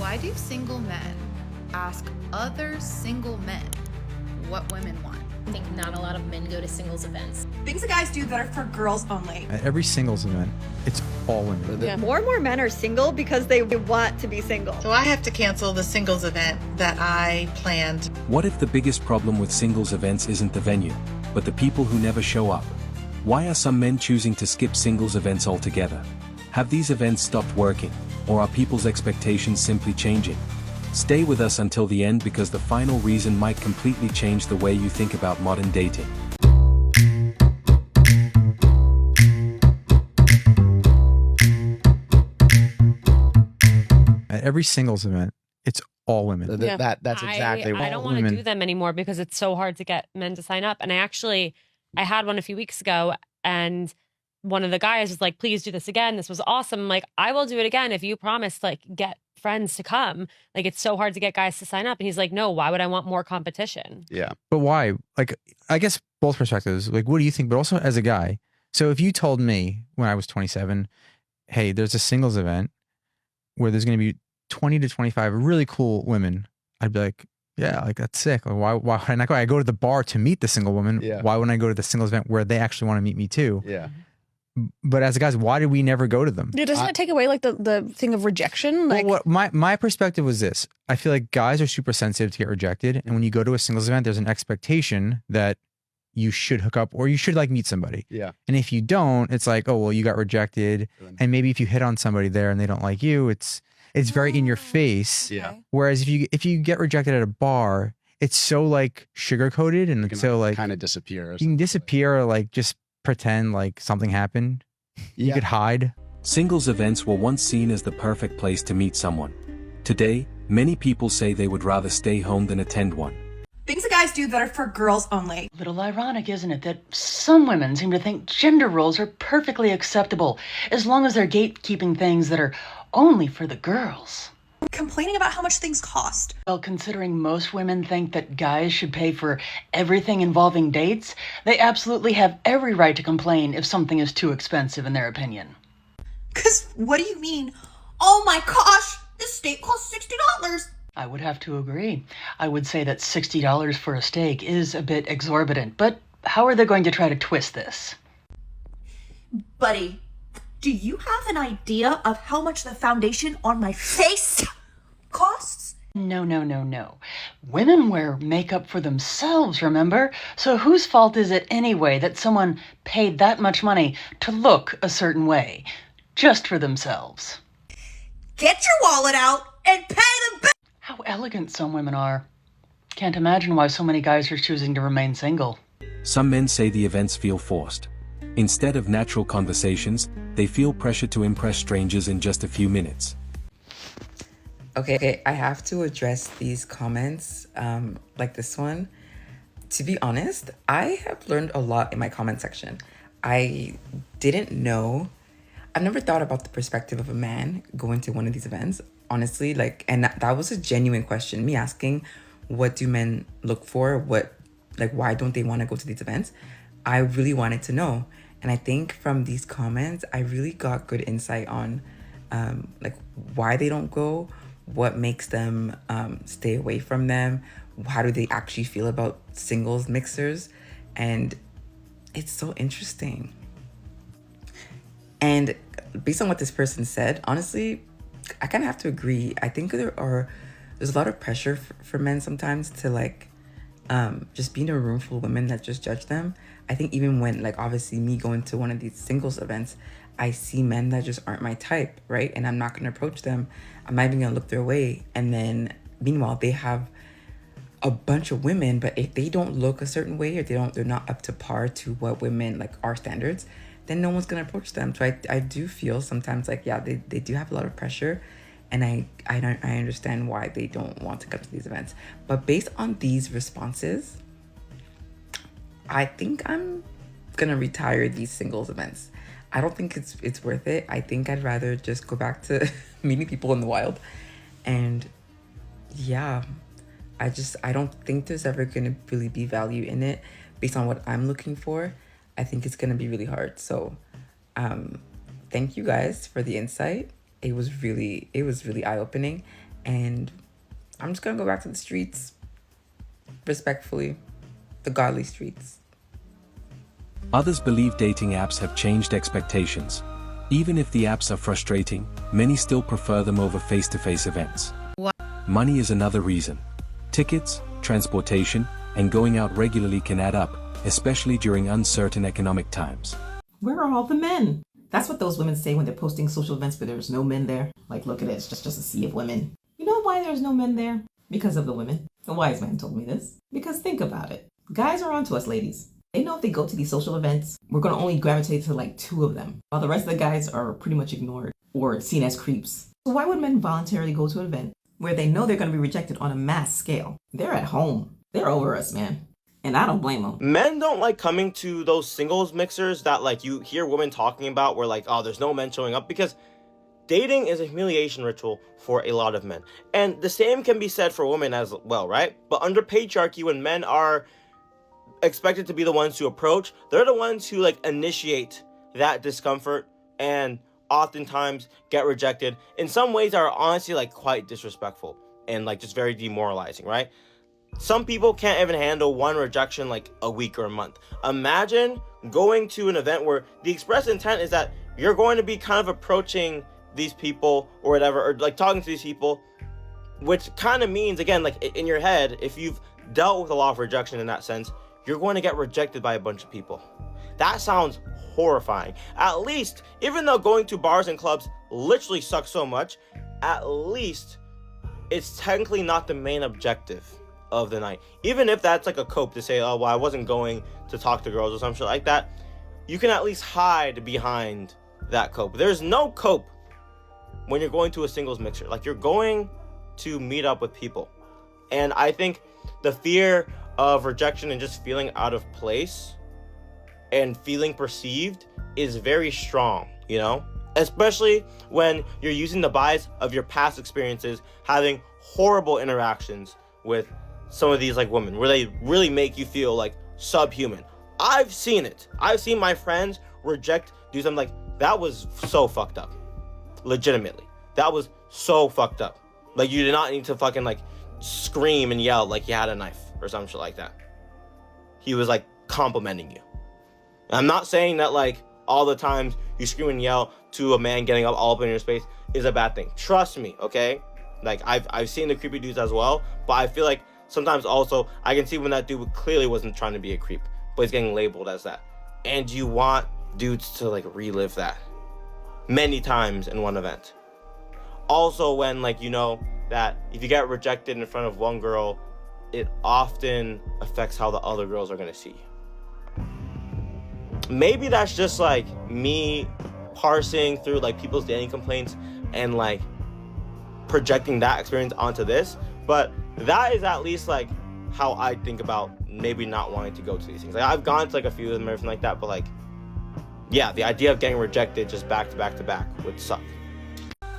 Why do single men ask other single men what women want? I think not a lot of men go to singles events. Things that guys do that are for girls only. At every singles event, it's all women. Yeah. More and more men are single because they want to be single. So I have to cancel the singles event that I planned. What if the biggest problem with singles events isn't the venue, but the people who never show up? Why are some men choosing to skip singles events altogether? Have these events stopped working, or are people's expectations simply changing? Stay with us until the end because the final reason might completely change the way you think about modern dating. At every singles event, it's all women. That's exactly I don't want to do them anymore because it's so hard to get men to sign up. And I had one a few weeks ago, and one of the guys was like, please do this again. This was awesome. I'm like, I will do it again if you promise, like, get friends to come. Like, it's so hard to get guys to sign up. And he's like, no, why would I want more competition? Yeah. But why? Like, I guess both perspectives. Like, what do you think? But also as a guy. So if you told me when I was 27, hey, there's a singles event where there's going to be 20 to 25 really cool women, I'd be like, yeah, like that's sick. Like, why would I not go? I go to the bar to meet the single woman. Yeah. Why wouldn't I go to the singles event where they actually want to meet me too? Yeah. But as guys, why did we never go to them? Yeah, doesn't it take away like the thing of rejection? Like, Well, my perspective was this. I feel like guys are super sensitive to get rejected. And when you go to a singles event, there's an expectation that you should hook up or you should like meet somebody. Yeah. And if you don't, it's like, oh, well, you got rejected. And maybe if you hit on somebody there and they don't like you, it's very in your face. Yeah. Whereas if you get rejected at a bar, it's so like sugar coated and it's so like kind of disappear. you can disappear or like just pretend like something happened. You could hide. Singles events were once seen as the perfect place to meet someone. Today, many people say they would rather stay home than attend one. Things that guys do that are for girls only. A little ironic, isn't it, that some women seem to think gender roles are perfectly acceptable as long as they're gatekeeping things that are only for the girls. Complaining about how much things cost. Well, considering most women think that guys should pay for everything involving dates, they absolutely have every right to complain if something is too expensive in their opinion. 'Cause what do you mean? Oh my gosh, this steak costs $60. I would have to agree. I would say that $60 for a steak is a bit exorbitant, but how are they going to try to twist this? Buddy, do you have an idea of how much the foundation on my face costs? No. Women wear makeup for themselves, remember? So whose fault is it anyway that someone paid that much money to look a certain way, just for themselves? Get your wallet out and pay them back! How elegant some women are. Can't imagine why so many guys are choosing to remain single. Some men say the events feel forced. Instead of natural conversations, they feel pressure to impress strangers in just a few minutes. Okay, I have to address these comments, like this one. To be honest, I have learned a lot in my comment section. I didn't know, I've never thought about the perspective of a man going to one of these events, honestly, like, and that was a genuine question. Me asking, what do men look for? Why don't they want to go to these events? I really wanted to know. And I think from these comments, I really got good insight on why they don't go, what makes them stay away from them, how do they actually feel about singles mixers, and it's so interesting. And based on what this person said, honestly, I kind of have to agree. I think there's a lot of pressure for men sometimes to just be in a room full of women that just judge them. I think even when obviously me going to one of these singles events, I see men that just aren't my type, right? And I'm not going to approach them. I'm not even going to look their way. And then meanwhile, they have a bunch of women, but if they don't look a certain way or they're not up to par to what women our standards, then no one's going to approach them. So I do feel sometimes they do have a lot of pressure, and I understand why they don't want to come to these events. But based on these responses, I think I'm going to retire these singles events. I don't think it's worth it. I think I'd rather just go back to meeting people in the wild. And yeah, I don't think there's ever going to really be value in it based on what I'm looking for. I think it's going to be really hard. So thank you guys for the insight. It was really eye-opening. and I'm just gonna go back to the streets, respectfully, the godly streets. Others believe dating apps have changed expectations. Even if the apps are frustrating, many still prefer them over face-to-face events. Money is another reason. Tickets, transportation, and going out regularly can add up, especially during uncertain economic times. Where are all the men? That's what those women say when they're posting social events where there's no men there. Like, look at it, it's just a sea of women. You know why there's no men there? Because of the women. A wise man told me this. Because think about it. Guys are onto us, ladies. They know if they go to these social events, we're going to only gravitate to like 2 of them, while the rest of the guys are pretty much ignored or seen as creeps. So why would men voluntarily go to an event where they know they're going to be rejected on a mass scale? They're at home. They're over us, man. And I don't blame them. Men don't like coming to those singles mixers that like you hear women talking about where like, oh, there's no men showing up, because dating is a humiliation ritual for a lot of men. And the same can be said for women as well, right? But under patriarchy, when men are expected to be the ones to approach, they're the ones who like initiate that discomfort and oftentimes get rejected in some ways that are honestly like quite disrespectful and like just very demoralizing, right? Some people can't even handle one rejection like a week or a month. Imagine going to an event where the express intent is that you're going to be kind of approaching these people or whatever, or like talking to these people, which kind of means, again, like in your head, if you've dealt with a lot of rejection in that sense, you're going to get rejected by a bunch of people. That sounds horrifying. At least, even though going to bars and clubs literally sucks so much, at least it's technically not the main objective of the night. Even if that's like a cope to say, oh, well, I wasn't going to talk to girls or some shit like that, you can at least hide behind that cope. There's no cope when you're going to a singles mixer. Like, you're going to meet up with people. And I think the fear of rejection and just feeling out of place and feeling perceived is very strong, you know? Especially when you're using the bias of your past experiences, having horrible interactions with some of these like women where they really make you feel like subhuman. I've seen it. I've seen my friends reject dudes. I'm like, that was so fucked up. Legitimately. That was so fucked up. Like, you did not need to fucking like scream and yell like you had a knife or some shit like that. He was like complimenting you. And I'm not saying that like all the times you scream and yell to a man getting up all up in your space is a bad thing. Trust me, okay? Like, I've seen the creepy dudes as well, but I feel like sometimes also I can see when that dude clearly wasn't trying to be a creep, but he's getting labeled as that. And you want dudes to like relive that many times in one event. Also, when like, you know that if you get rejected in front of one girl, it often affects how the other girls are gonna see you. Maybe that's just like me parsing through like people's dating complaints and like projecting that experience onto this, but that is at least like how I think about maybe not wanting to go to these things. Like, I've gone to like a few of them and everything like that, but like, yeah, the idea of getting rejected just back to back to back would suck.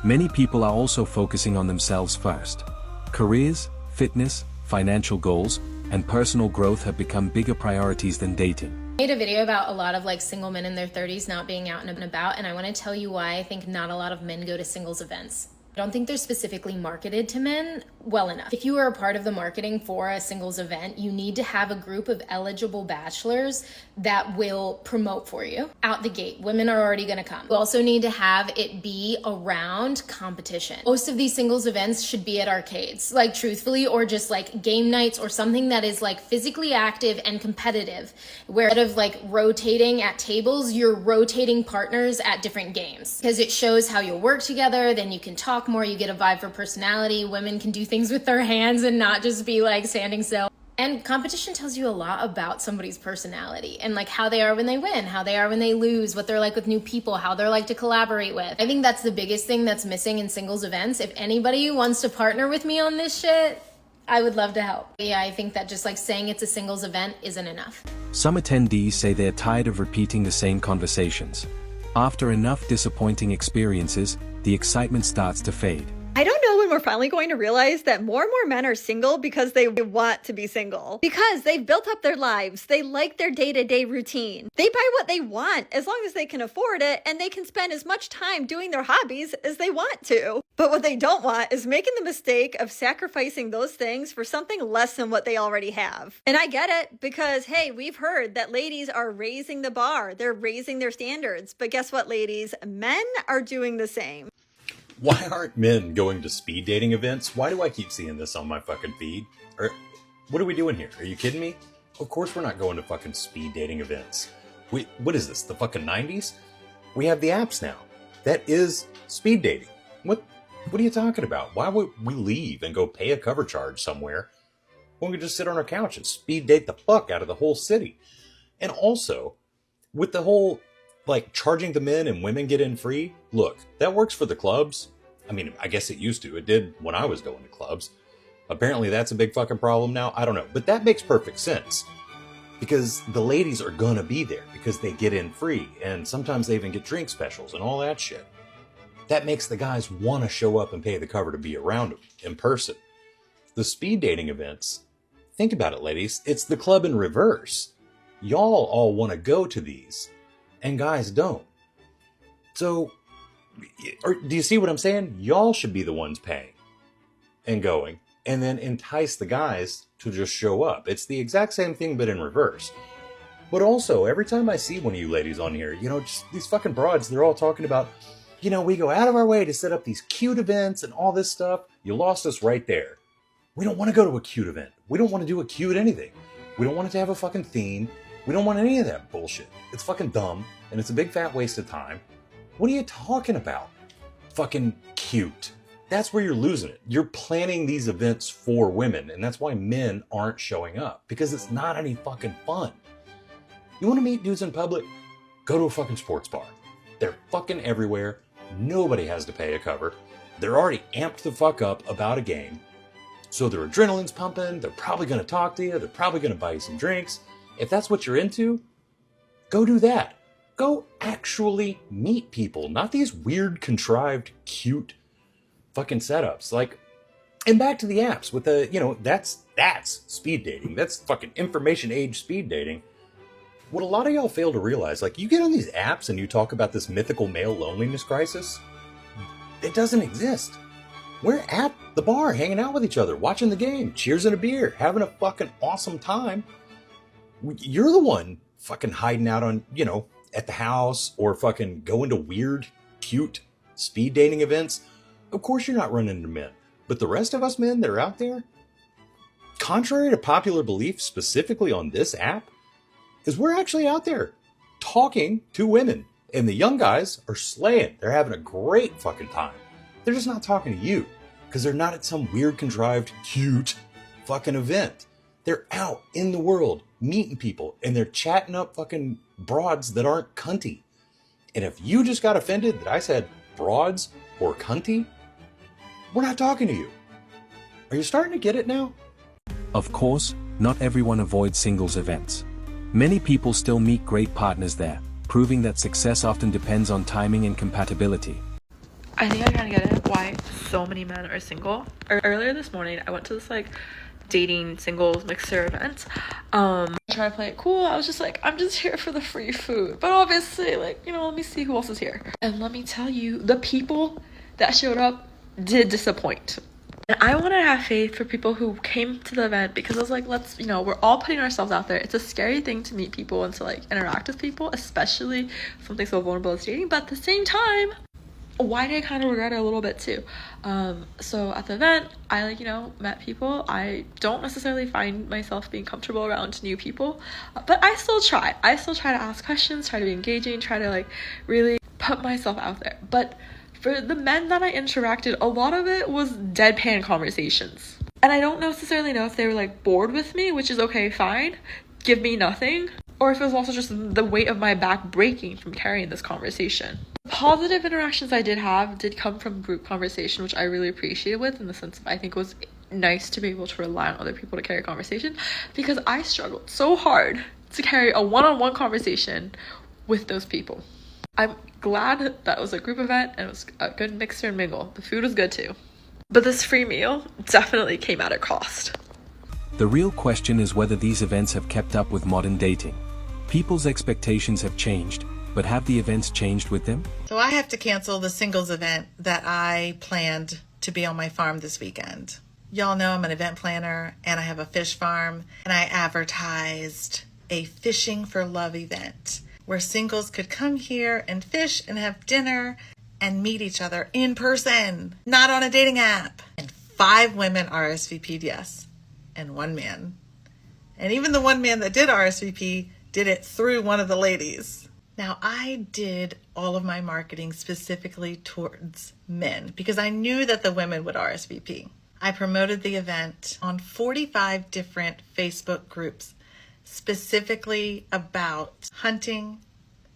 Many people are also focusing on themselves first. Careers, fitness, financial goals, and personal growth have become bigger priorities than dating. I made a video about a lot of like single men in their 30s not being out and about, and I want to tell you why I think not a lot of men go to singles events. I don't think they're specifically marketed to men well enough. If you are a part of the marketing for a singles event, you need to have a group of eligible bachelors that will promote for you. Out the gate, women are already gonna come. You also need to have it be around competition. Most of these singles events should be at arcades, like truthfully, or just like game nights or something that is like physically active and competitive, where instead of like rotating at tables, you're rotating partners at different games. Because it shows how you'll work together, then you can talk more, you get a vibe for personality. Women can do things with their hands and not just be like standing still. And competition tells you a lot about somebody's personality and like how they are when they win, how they are when they lose, what they're like with new people, how they're like to collaborate with. I think that's the biggest thing that's missing in singles events. If anybody wants to partner with me on this shit, I would love to help. Yeah, I think that just like saying it's a singles event isn't enough. Some attendees say they're tired of repeating the same conversations. After enough disappointing experiences, the excitement starts to fade. I don't know when we're finally going to realize that more and more men are single because they want to be single. Because they've built up their lives. They like their day-to-day routine. They buy what they want as long as they can afford it, and they can spend as much time doing their hobbies as they want to. But what they don't want is making the mistake of sacrificing those things for something less than what they already have. And I get it, because hey, we've heard that ladies are raising the bar. They're raising their standards. But guess what, ladies? Men are doing the same. Why aren't men going to speed dating events? Why do I keep seeing this on my fucking feed? Or what are we doing here? Are you kidding me? Of course we're not going to fucking speed dating events. What is this, the fucking 90s? We have the apps now. That is speed dating. What are you talking about? Why would we leave and go pay a cover charge somewhere when we could just sit on our couch and speed date the fuck out of the whole city? And also, with the whole like charging the men and women get in free, look, that works for the clubs. I mean, I guess it used to. It did when I was going to clubs. Apparently that's a big fucking problem now. I don't know. But that makes perfect sense. Because the ladies are gonna be there because they get in free. And sometimes they even get drink specials and all that shit. That makes the guys want to show up and pay the cover to be around them in person. The speed dating events, think about it, ladies. It's the club in reverse. Y'all all want to go to these. And guys don't. So, do you see what I'm saying? Y'all should be the ones paying and going, and then entice the guys to just show up. It's the exact same thing, but in reverse. But also, every time I see one of you ladies on here, just these fucking broads, they're all talking about, we go out of our way to set up these cute events and all this stuff. You lost us right there. We don't want to go to a cute event. We don't want to do a cute anything. We don't want it to have a fucking theme. We don't want any of that bullshit. It's fucking dumb, and it's a big fat waste of time. What are you talking about? Fucking cute. That's where you're losing it. You're planning these events for women, and that's why men aren't showing up, because it's not any fucking fun. You want to meet dudes in public? Go to a fucking sports bar. They're fucking everywhere. Nobody has to pay a cover. They're already amped the fuck up about a game. So their adrenaline's pumping. They're probably going to talk to you. They're probably going to buy you some drinks. If that's what you're into, go do that. Go actually meet people, not these weird, contrived, cute fucking setups. And back to the apps with the, that's speed dating. That's fucking information age speed dating. What a lot of y'all fail to realize, you get on these apps and you talk about this mythical male loneliness crisis. It doesn't exist. We're at the bar, hanging out with each other, watching the game, cheers and a beer, having a fucking awesome time. You're the one fucking hiding out on, at the house or fucking going to weird, cute speed dating events. Of course you're not running into men. But the rest of us men that are out there, contrary to popular belief specifically on this app, is we're actually out there talking to women. And the young guys are slaying. They're having a great fucking time. They're just not talking to you because they're not at some weird, contrived, cute fucking event. They're out in the world meeting people and they're chatting up fucking broads that aren't cunty. And if you just got offended that I said broads or cunty, we're not talking to you. Are you starting to get it now? Of course, not everyone avoids singles events. Many people still meet great partners there, proving that success often depends on timing and compatibility. I think I kind of get it why so many men are single. Earlier this morning, I went to this dating singles mixer event. Trying to play it cool. I was just I'm just here for the free food. But obviously, let me see who else is here. And let me tell you, the people that showed up did disappoint. And I want to have faith for people who came to the event because I was let's, we're all putting ourselves out there. It's a scary thing to meet people and to interact with people, especially something so vulnerable as dating. But at the same time, why did I kind of regret it a little bit too? So at the event, I met people. I don't necessarily find myself being comfortable around new people, but I still try. I still try to ask questions, try to be engaging, try to really put myself out there. But for the men that I interacted, a lot of it was deadpan conversations. And I don't necessarily know if they were bored with me, which is okay, fine, give me nothing, or if it was also just the weight of my back breaking from carrying this conversation. Positive interactions I did have did come from group conversation, which I really appreciated with, in the sense of I think it was nice to be able to rely on other people to carry a conversation, because I struggled so hard to carry a one-on-one conversation with those people. I'm glad that was a group event and it was a good mixer and mingle. The food was good too. But this free meal definitely came at a cost. The real question is whether these events have kept up with modern dating. People's expectations have changed, but have the events changed with them? So I have to cancel the singles event that I planned to be on my farm this weekend. Y'all know I'm an event planner and I have a fish farm, and I advertised a fishing for love event where singles could come here and fish and have dinner and meet each other in person, not on a dating app. And 5 women RSVP'd yes, and 1 man. And even the 1 man that did RSVP did it through one of the ladies. Now, I did all of my marketing specifically towards men because I knew that the women would RSVP. I promoted the event on 45 different Facebook groups specifically about hunting,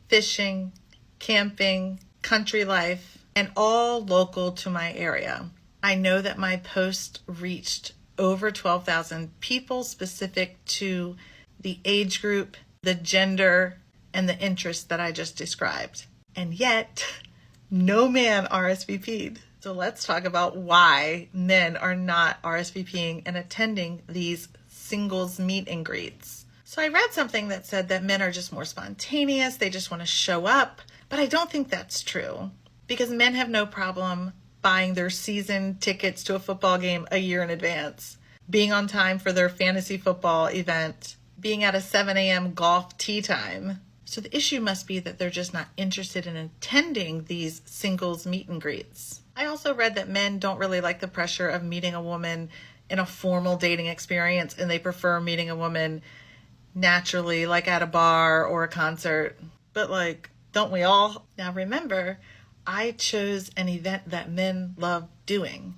fishing, camping, country life, and all local to my area. I know that my post reached over 12,000 people specific to the age group, the gender, and the interests that I just described. And yet, no man RSVP'd. So let's talk about why men are not RSVPing and attending these singles meet and greets. So I read something that said that men are just more spontaneous, they just want to show up, but I don't think that's true because men have no problem buying their season tickets to a football game a year in advance, being on time for their fantasy football event, being at a 7 a.m. golf tee time. So the issue must be that they're just not interested in attending these singles meet and greets. I also read that men don't really like the pressure of meeting a woman in a formal dating experience, and they prefer meeting a woman naturally, like at a bar or a concert. But like, don't we all? Now remember, I chose an event that men love doing,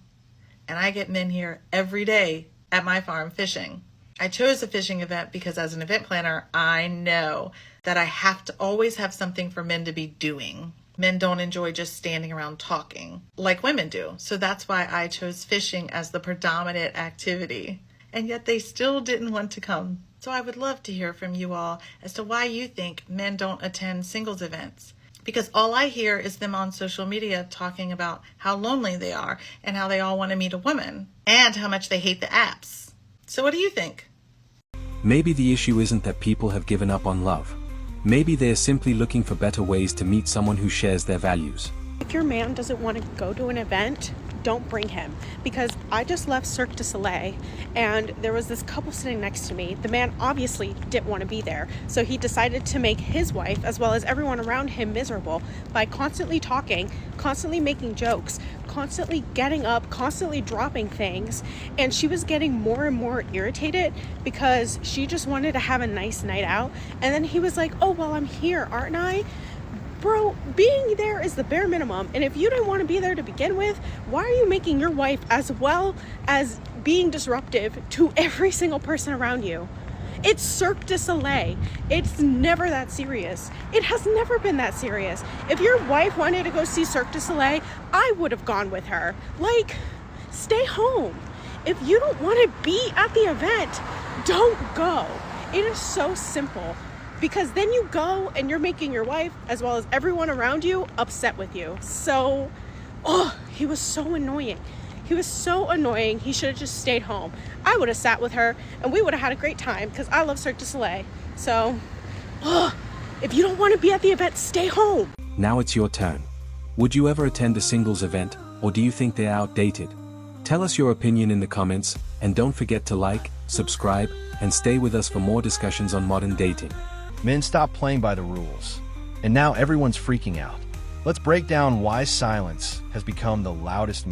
and I get men here every day at my farm fishing. I chose a fishing event because as an event planner, I know that I have to always have something for men to be doing. Men don't enjoy just standing around talking like women do. So that's why I chose fishing as the predominant activity. And yet they still didn't want to come. So I would love to hear from you all as to why you think men don't attend singles events. Because all I hear is them on social media talking about how lonely they are and how they all want to meet a woman and how much they hate the apps. So what do you think? Maybe the issue isn't that people have given up on love. Maybe they're simply looking for better ways to meet someone who shares their values. If your man doesn't want to go to an event, don't bring him. Because I just left Cirque du Soleil and there was this couple sitting next to me. The man obviously didn't want to be there. So he decided to make his wife, as well as everyone around him, miserable by constantly talking, constantly making jokes, constantly getting up, constantly dropping things. And she was getting more and more irritated because she just wanted to have a nice night out. And then he was like, oh, well, I'm here, aren't I? Bro, being there is the bare minimum. And if you didn't want to be there to begin with, why are you making your wife as well as being disruptive to every single person around you? It's Cirque du Soleil. It's never that serious. It has never been that serious. If your wife wanted to go see Cirque du Soleil, I would have gone with her. Like, stay home. If you don't want to be at the event, don't go. It is so simple. Because then you go and you're making your wife, as well as everyone around you, upset with you. So, he was so annoying. He was so annoying. He should have just stayed home. I would have sat with her and we would have had a great time because I love Cirque du Soleil. So, if you don't want to be at the event, stay home. Now it's your turn. Would you ever attend a singles event, or do you think they're outdated? Tell us your opinion in the comments, and don't forget to like, subscribe, and stay with us for more discussions on modern dating. Men stopped playing by the rules, and now everyone's freaking out. Let's break down why silence has become the loudest